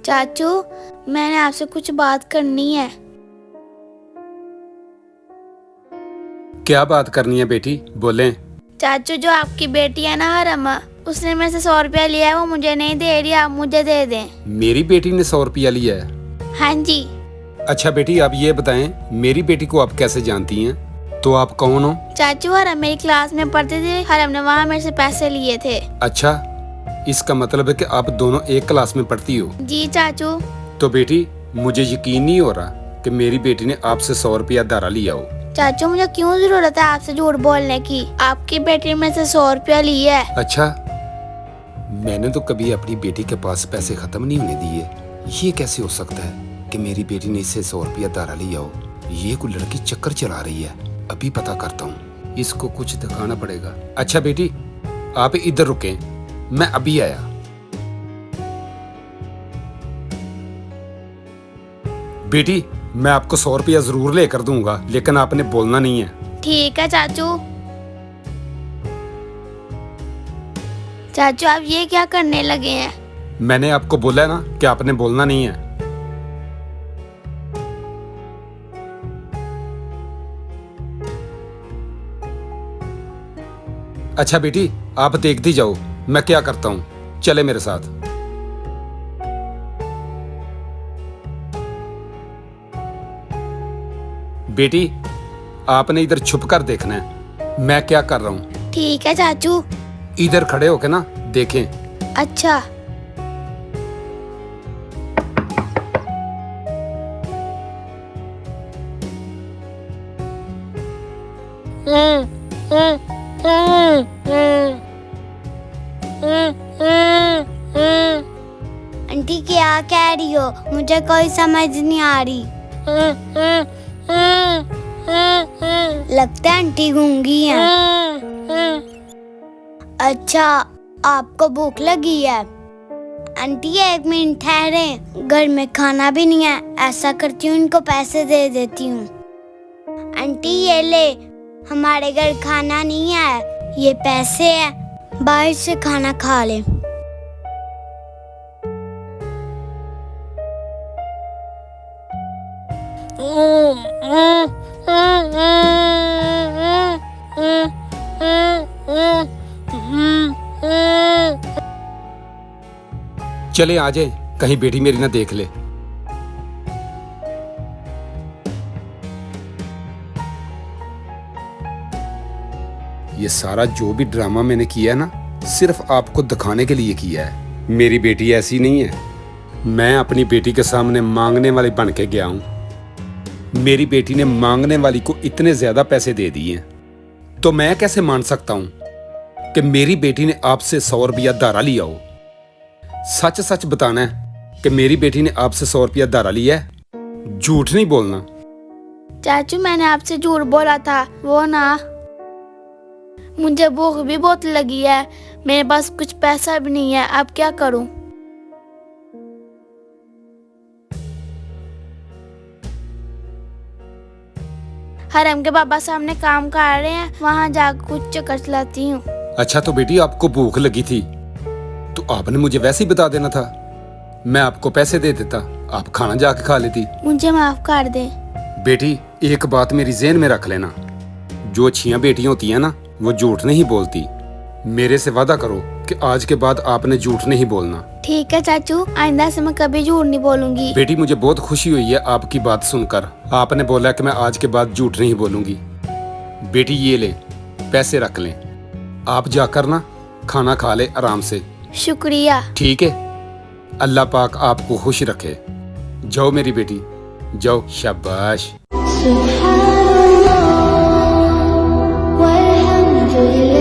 चाचू, मैंने आपसे कुछ बात करनी है। क्या बात करनी है बेटी, बोलें। चाचू, जो आपकी बेटी है ना हरमा, उसने मेरे से 100 रुपया लिया है, वो मुझे नहीं दे रही, आप मुझे दे दें। मेरी बेटी ने 100 रुपया लिया है? हाँ जी। अच्छा बेटी, आप ये बताएं, मेरी बेटी को आप कैसे जानती हैं? तो आप कौन हो? चाचू, हरम मेरी क्लास में पढ़ते थे, हरम ने वहाँ मेरे से पैसे लिए थे। अच्छा, इसका मतलब है कि आप दोनों एक क्लास में पढ़ती हो? जी चाचू। तो बेटी, मुझे यकीन नहीं हो रहा कि मेरी बेटी ने आपसे 100 रुपया धारा लिया हो। चाचू, मुझे क्यों जरूरत है आपसे झूठ बोलने की? आपकी बेटी ने मेरे से 100 रुपया लिया है। अच्छा, मैंने तो कभी अपनी बेटी के पास पैसे खत्म नहीं होने दिए। ये कैसे हो सकता है कि मेरी बेटी ने इससे 100 रुपया धारा लिया हो? ये कोई लड़की चक्कर चला रही है। अभी पता करता हूँ, इसको कुछ दिखाना पड़ेगा। अच्छा बेटी, आप इधर रुकें, मैं अभी आया। बेटी, मैं आपको 100 रुपया जरूर लेकर दूंगा, लेकिन आपने बोलना नहीं है। ठीक है चाचू। चाचू, आप ये क्या करने लगे हैं? मैंने आपको बोला है ना कि आपने बोलना नहीं है। अच्छा बेटी, आप देखती जाओ मैं क्या करता हूँ, चले मेरे साथ। बेटी, आपने इधर छुप कर देखना है मैं क्या कर रहा हूँ। ठीक है चाचू। इधर खड़े होके ना देखें। अच्छा। आंटी क्या कह रही हो? मुझे कोई समझ नहीं आ रही। लगता है आंटी गूंगी हैं। अच्छा, आपको भूख लगी है? आंटी 1 मिनट ठहरे, घर में खाना भी नहीं है। ऐसा करती हूँ, इनको पैसे दे देती हूँ। आंटी ये ले, हमारे घर खाना नहीं है, ये पैसे है, बाहर से खाना खा ले। चले आ जाए, कहीं बेटी मेरी ना देख ले। ये सारा जो भी ड्रामा मैंने किया है ना, सिर्फ आपको दिखाने के लिए किया है। मेरी बेटी ऐसी नहीं है। मैं अपनी बेटी के सामने मांगने वाली बन के गया हूं। मेरी बेटी ने मांगने वाली को इतने ज्यादा पैसे दे दिए हैं, तो मैं कैसे मान सकता हूं कि मेरी बेटी ने आपसे 100 रुपया धारा लिया हो? सच सच बताना है कि मेरी बेटी ने आपसे 100 रुपया धारा लिया है, झूठ नहीं बोलना। चाचू, मैंने आपसे झूठ बोला था, वो ना, मुझे भूख भी बहुत लगी है, मेरे पास कुछ पैसा भी नहीं है, अब क्या करूं? हरम के पापा सामने काम कर रहे हैं, वहाँ जाकर कुछ चक्कर चलाती हूँ। अच्छा तो बेटी, आपको भूख लगी थी तो आपने मुझे वैसे ही बता देना था, मैं आपको पैसे दे देता, आप खाना जाके खा लेती। मुझे माफ कर दे। बेटी, एक बात मेरी ज़हन में रख लेना, जो अच्छियां बेटियां होती हैं ना, वो झूठ नहीं बोलती। मेरे से वादा करो कि आज के बाद आपने झूठ नहीं बोलना। ठीक है चाचू, आइंदा से मैं कभी झूठ नहीं बोलूंगी। बेटी, मुझे बहुत खुशी हुई है आपकी बात सुनकर। आपने बोला कि मैं आज के बाद झूठ नहीं बोलूंगी। बेटी ये ले, पैसे रख लें, आप जाकर ना खाना खा ले आराम से। शुक्रिया। ठीक है, अल्लाह पाक आपको खुश रखे। जाओ मेरी बेटी, जाओ, शाबाश। सुभान अल्लाह वल्हम्दुलिल्लाह।